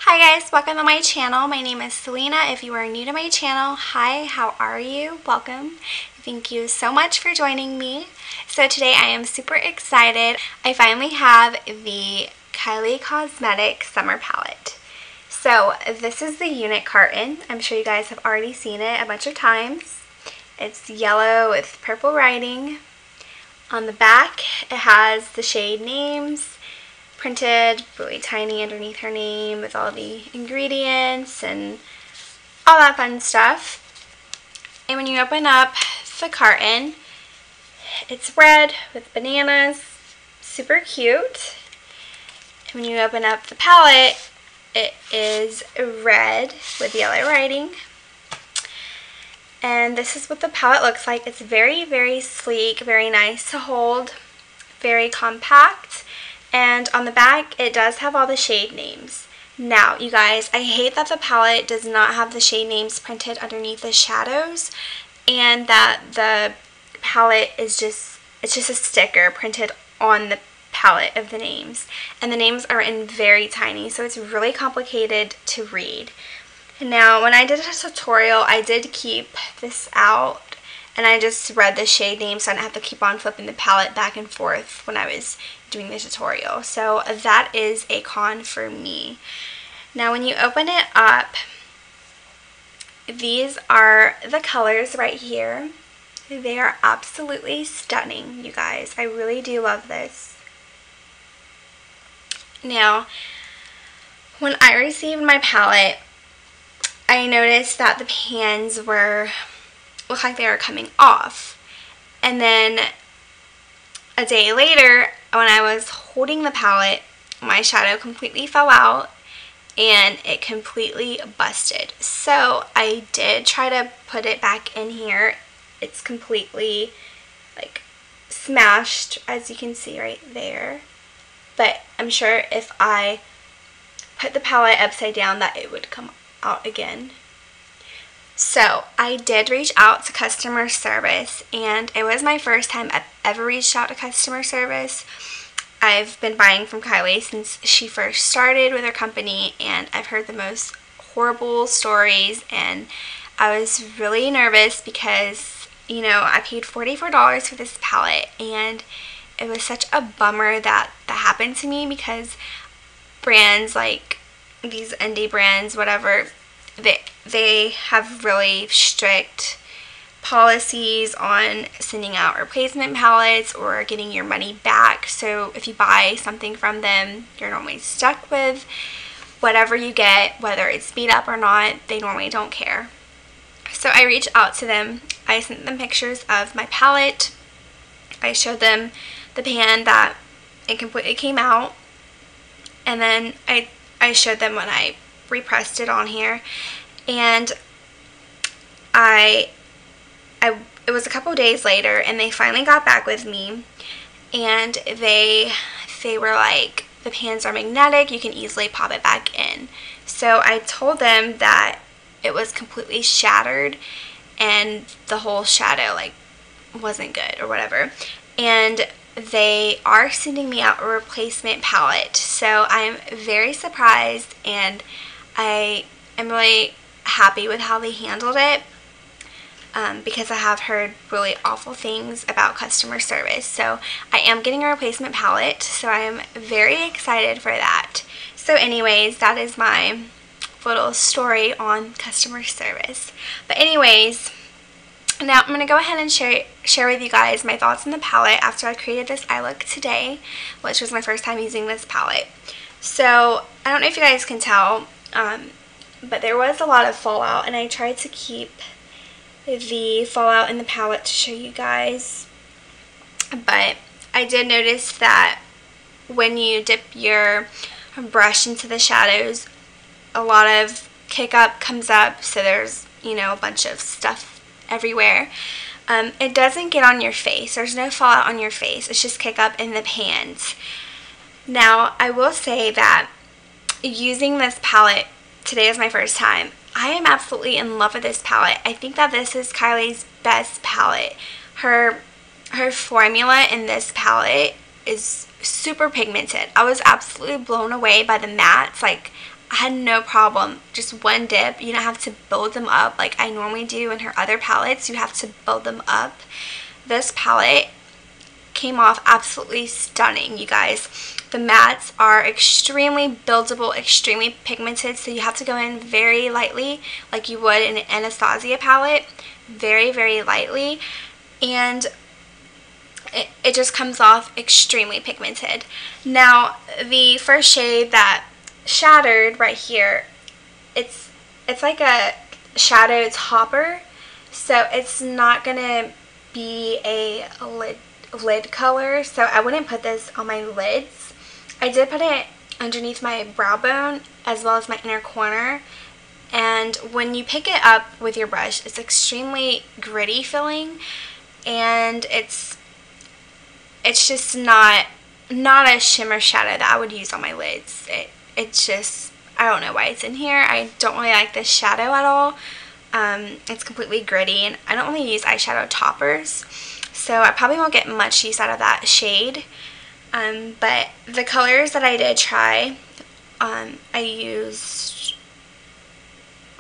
Hi guys, welcome to my channel. My name is Selena. If you are new to my channel, hi, how are you? Welcome. Thank you so much for joining me. So today I am super excited. I finally have the Kylie Cosmetics Summer Palette. So this is the unit carton. I'm sure you guys have already seen it a bunch of times. It's yellow with purple writing. On the back it has the shade names printed really tiny underneath her name with all the ingredients and all that fun stuff. And when you open up the carton, it's red with bananas, super cute. And when you open up the palette, it is red with yellow writing. And this is what the palette looks like. It's very, very sleek, very nice to hold, very compact. And on the back, it does have all the shade names. Now, you guys, I hate that the palette does not have the shade names printed underneath the shadows, and that the palette is it's just a sticker printed on the palette of the names. And the names are in very tiny, so it's really complicated to read. Now, when I did a tutorial, I did keep this out, and I just read the shade names so I didn't have to keep on flipping the palette back and forth when I was doing the tutorial. So that is a con for me. Now when you open it up, these are the colors right here. They are absolutely stunning, you guys. I really do love this. Now, when I received my palette, I noticed that the pans looked like they were coming off. And then a day later, when I was holding the palette, my shadow completely fell out and it completely busted. So I did try to put it back in here. It's completely like smashed, as you can see right there. But I'm sure if I put the palette upside down that it would come out again. So I did reach out to customer service, and it was my first time I've ever reached out to customer service. I've been buying from Kylie since she first started with her company, and I've heard the most horrible stories, and I was really nervous because, you know, I paid $44 for this palette, and it was such a bummer that happened to me because brands like these indie brands, whatever, they have really strict policies on sending out replacement palettes or getting your money back. So if you buy something from them, you're normally stuck with whatever you get, whether it's beat up or not. They normally don't care. So I reached out to them. I sent them pictures of my palette. I showed them the pan that it completely came out. And then I showed them when I repressed it on here, and it was a couple days later, and they finally got back with me, and they were like, the pans are magnetic, you can easily pop it back in. So I told them that it was completely shattered and the whole shadow like wasn't good or whatever, and they are sending me out a replacement palette. So I'm very surprised, and I am really happy with how they handled it, because I have heard really awful things about customer service. So I am getting a replacement palette, so I am very excited for that. So anyways, that is my little story on customer service. But anyways, now I'm going to go ahead and share with you guys my thoughts on the palette after I created this eye look today, which was my first time using this palette. So I don't know if you guys can tell, but there was a lot of fallout, and I tried to keep the fallout in the palette to show you guys. But I did notice that when you dip your brush into the shadows, a lot of kick up comes up, so there's, you know, a bunch of stuff everywhere. It doesn't get on your face. There's no fallout on your face. It's just kick up in the pans. Now, I will say that using this palette today is my first time. I am absolutely in love with this palette. I think that this is Kylie's best palette. Her formula in this palette is super pigmented. I was absolutely blown away by the mattes. Like, I had no problem. Just one dip. You don't have to build them up like I normally do in her other palettes. You have to build them up. This palette came off absolutely stunning, you guys. The mattes are extremely buildable, extremely pigmented, so you have to go in very lightly like you would in an Anastasia palette. Very, very lightly. And it just comes off extremely pigmented. Now, the first shade that shattered right here, it's like a shadow topper, so it's not gonna be a lid color, so I wouldn't put this on my lids. I did put it underneath my brow bone as well as my inner corner, and when you pick it up with your brush, it's extremely gritty feeling, and it's just not a shimmer shadow that I would use on my lids. It's just, I don't know why it's in here. I don't really like this shadow at all. It's completely gritty, and I don't really use eyeshadow toppers, so I probably won't get much use out of that shade. But the colors that I did try, I used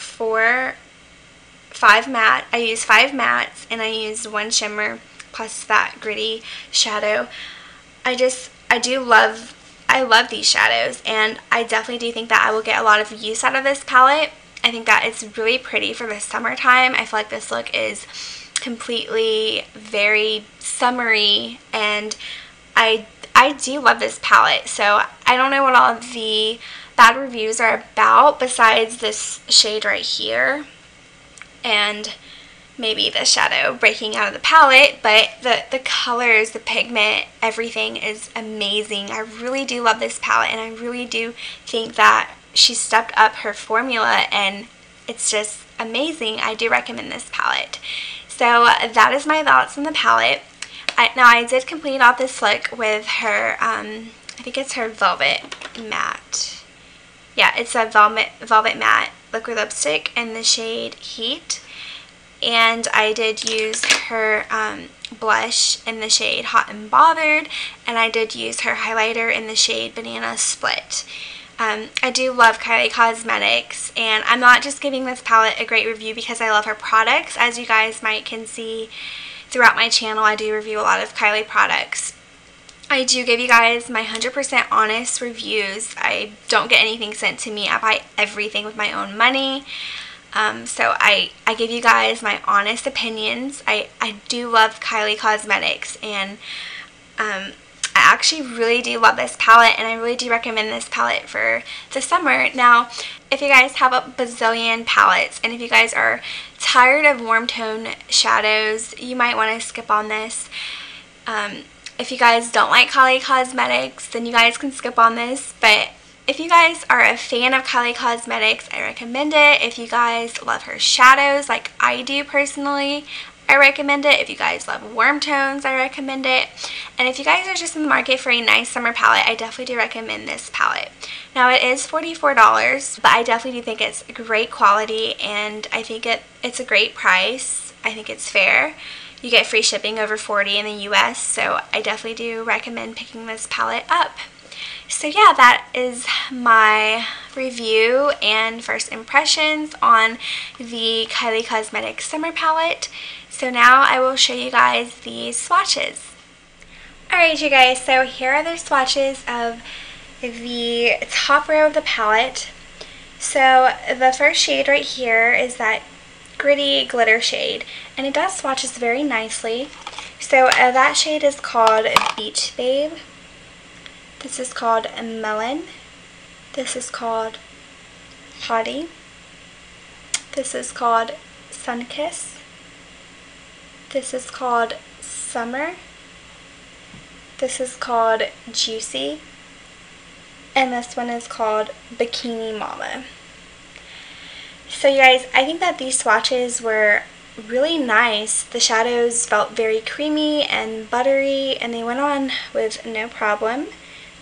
5 mattes, and I used 1 shimmer plus that gritty shadow. I love these shadows, and I definitely do think that I will get a lot of use out of this palette. I think that it's really pretty for the summertime. I feel like this look is completely very summery, and I do love this palette. So I don't know what all of the bad reviews are about besides this shade right here and maybe the shadow breaking out of the palette, but the colors, the pigment, everything is amazing. I really do love this palette, and I really do think that she stepped up her formula, and it's just amazing. I do recommend this palette. So that is my thoughts on the palette. Now I did complete off this look with her, I think it's her Velvet Matte. Yeah, it's a Velvet Matte liquid lipstick in the shade Heat. And I did use her blush in the shade Hot and Bothered, and I did use her highlighter in the shade Banana Split. I do love Kylie Cosmetics, and I'm not just giving this palette a great review because I love her products. As you guys can see throughout my channel, I do review a lot of Kylie products. I do give you guys my 100% honest reviews. I don't get anything sent to me. I buy everything with my own money. So I give you guys my honest opinions. I do love Kylie Cosmetics, and I actually really do love this palette, and I really do recommend this palette for the summer. Now, if you guys have a bazillion palettes, and if you guys are tired of warm tone shadows, you might want to skip on this. If you guys don't like Kylie Cosmetics, then you guys can skip on this, but if you guys are a fan of Kylie Cosmetics, I recommend it. If you guys love her shadows like I do personally, I recommend it. If you guys love warm tones, I recommend it. And if you guys are just in the market for a nice summer palette, I definitely do recommend this palette. Now, it is $44, but I definitely do think it's great quality, and I think it's a great price. I think it's fair. You get free shipping over $40 in the US, so I definitely do recommend picking this palette up. So yeah, that is my review and first impressions on the Kylie Cosmetics Summer Palette. So now I will show you guys the swatches. Alright you guys, so here are the swatches of the top row of the palette. So the first shade right here is that gritty glitter shade, and it does swatches very nicely. So that shade is called Beach Babe. This is called Melon. This is called Hottie. This is called Sunkiss. This is called Summer. This is called Juicy. And this one is called Bikini Mama. So you guys, I think that these swatches were really nice. The shadows felt very creamy and buttery, and they went on with no problem.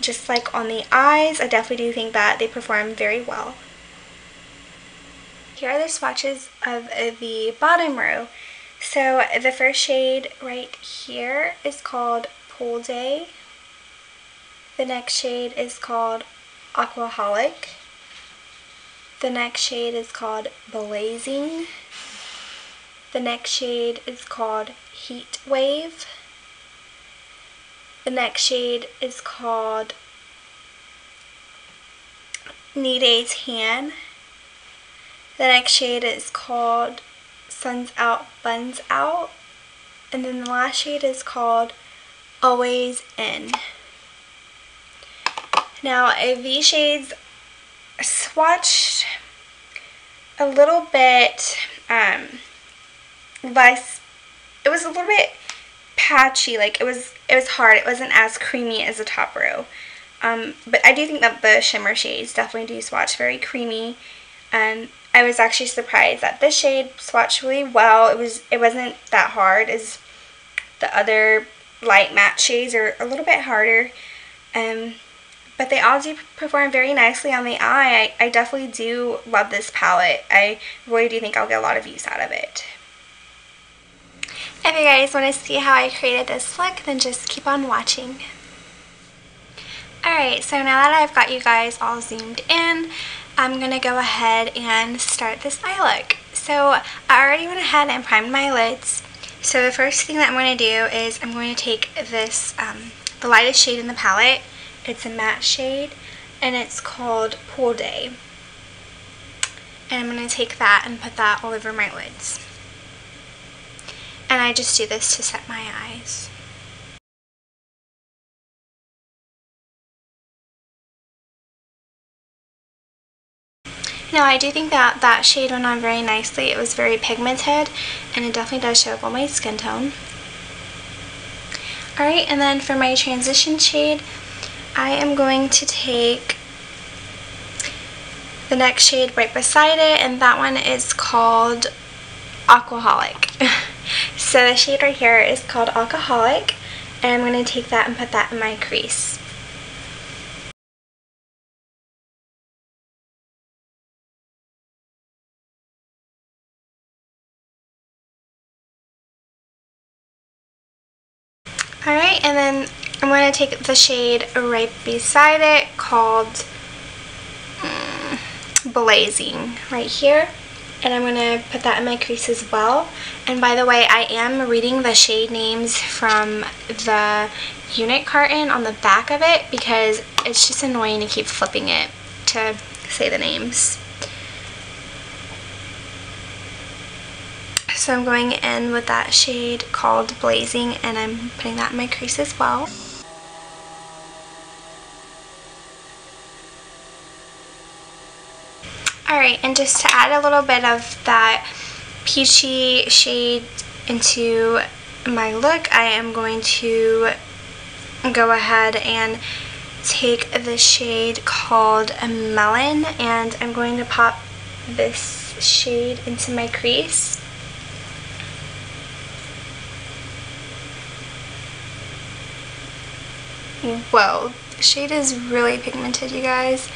Just like on the eyes, I definitely do think that they perform very well. Here are the swatches of the bottom row. So the first shade right here is called Pool Day. The next shade is called Aquaholic. The next shade is called Blazing. The next shade is called Heat Wave. The next shade is called Need a Tan. The next shade is called Sun's Out, Buns Out. And then the last shade is called Always In. Now, these shades swatched a little bit less. It was a little bit patchy, like it was hard. It wasn't as creamy as the top row. But I do think that the shimmer shades definitely do swatch very creamy. I was actually surprised that this shade swatched really well. It wasn't that hard as the other light matte shades are a little bit harder. But they all do perform very nicely on the eye. I definitely do love this palette. I really do think I'll get a lot of use out of it. If you guys want to see how I created this look, then just keep on watching. Alright, so now that I've got you guys all zoomed in, I'm going to go ahead and start this eye look. So I already went ahead and primed my lids. So the first thing that I'm going to do is I'm going to take this, the lightest shade in the palette. It's a matte shade, and it's called Pool Day. And I'm going to take that and put that all over my lids. And I just do this to set my eyes. Now, I do think that that shade went on very nicely. It was very pigmented, and it definitely does show up on my skin tone. Alright, and then for my transition shade, I am going to take the next shade right beside it, and that one is called Alcoholic. So the shade right here is called Alcoholic, and I'm going to take that and put that in my crease. Alright, and then I'm going to take the shade right beside it called Blazing right here, and I'm going to put that in my crease as well. And by the way, I am reading the shade names from the unit carton on the back of it because it's just annoying to keep flipping it to say the names. So I'm going in with that shade called Blazing, and I'm putting that in my crease as well. Alright, and just to add a little bit of that peachy shade into my look, I am going to go ahead and take the shade called Melon, and I'm going to pop this shade into my crease. Whoa, the shade is really pigmented, you guys.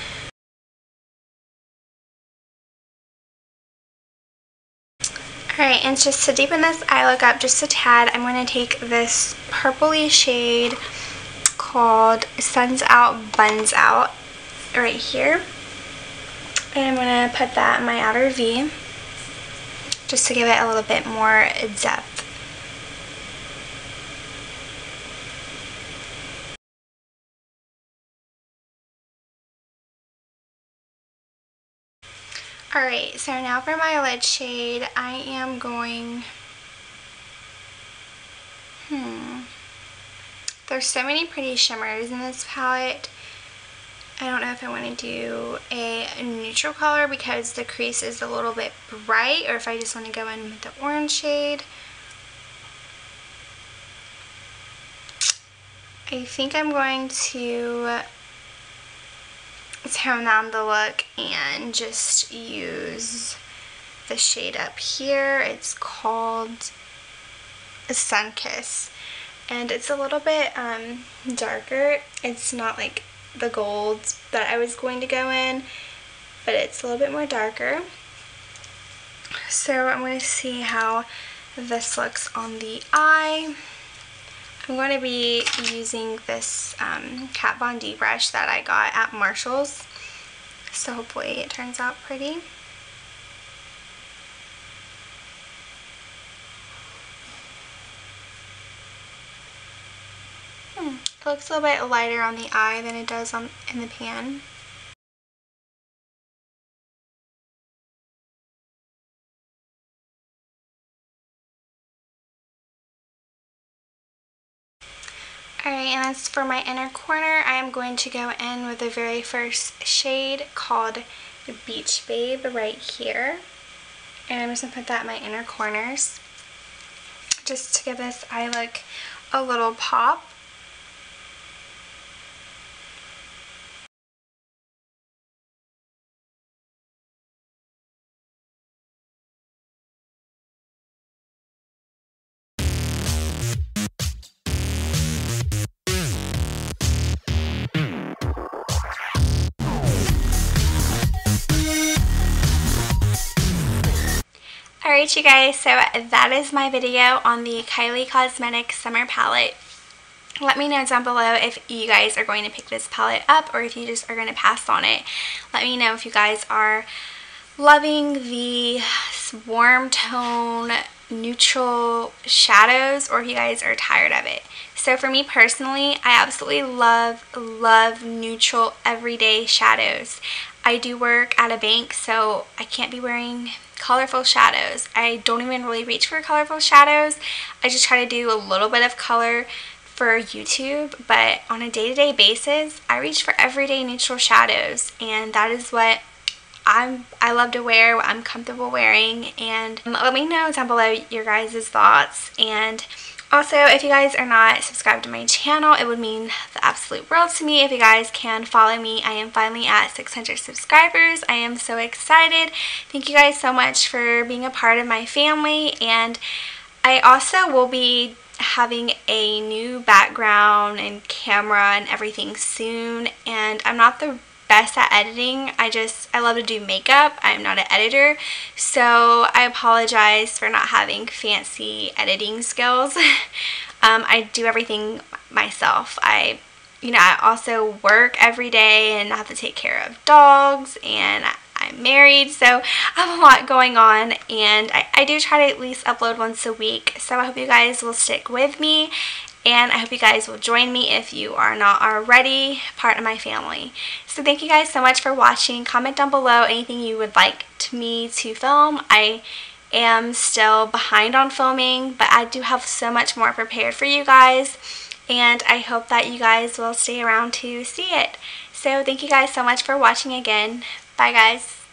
Alright, and just to deepen this eye look up just a tad, I'm going to take this purpley shade called Sun's Out, Buns Out right here. And I'm going to put that in my outer V just to give it a little bit more depth. Alright, so now for my lid shade, I am going, there's so many pretty shimmers in this palette. I don't know if I want to do a neutral color because the crease is a little bit bright, or if I just want to go in with the orange shade. I think I'm going to tone down the look and just use the shade up here. It's called Sun Kiss, and it's a little bit darker. It's not like the gold that I was going to go in, but it's a little bit more darker. So I'm going to see how this looks on the eye. I'm going to be using this Kat Von D brush that I got at Marshall's. So hopefully it turns out pretty. It looks a little bit lighter on the eye than it does in the pan. Alright, and as for my inner corner, I am going to go in with the very first shade called Beach Babe right here. And I'm just going to put that in my inner corners just to give this eye look a little pop. Alright you guys, so that is my video on the Kylie Cosmetics Summer Palette. Let me know down below if you guys are going to pick this palette up or if you just are going to pass on it. Let me know if you guys are loving the warm tone neutral shadows or if you guys are tired of it. So for me personally, I absolutely love neutral everyday shadows. I do work at a bank, so I can't be wearing colorful shadows. I don't even really reach for colorful shadows. I just try to do a little bit of color for YouTube, but on a day-to-day basis, I reach for everyday neutral shadows, and that is what I love to wear, what I'm comfortable wearing. And let me know down below your guys' thoughts. And also, if you guys are not subscribed to my channel, it would mean the absolute world to me if you guys can follow me. I am finally at 600 subscribers. I am so excited. Thank you guys so much for being a part of my family. And I also will be having a new background and camera and everything soon. And I'm not the best at editing. I love to do makeup. I'm not an editor, so I apologize for not having fancy editing skills. I do everything myself. I also work every day and I have to take care of dogs, and I'm married, so I have a lot going on, and I do try to at least upload once a week. So I hope you guys will stick with me, and I hope you guys will join me if you are not already part of my family. So thank you guys so much for watching. Comment down below anything you would like me to film. I am still behind on filming, but I do have so much more prepared for you guys, and I hope that you guys will stay around to see it. So thank you guys so much for watching again. Bye guys.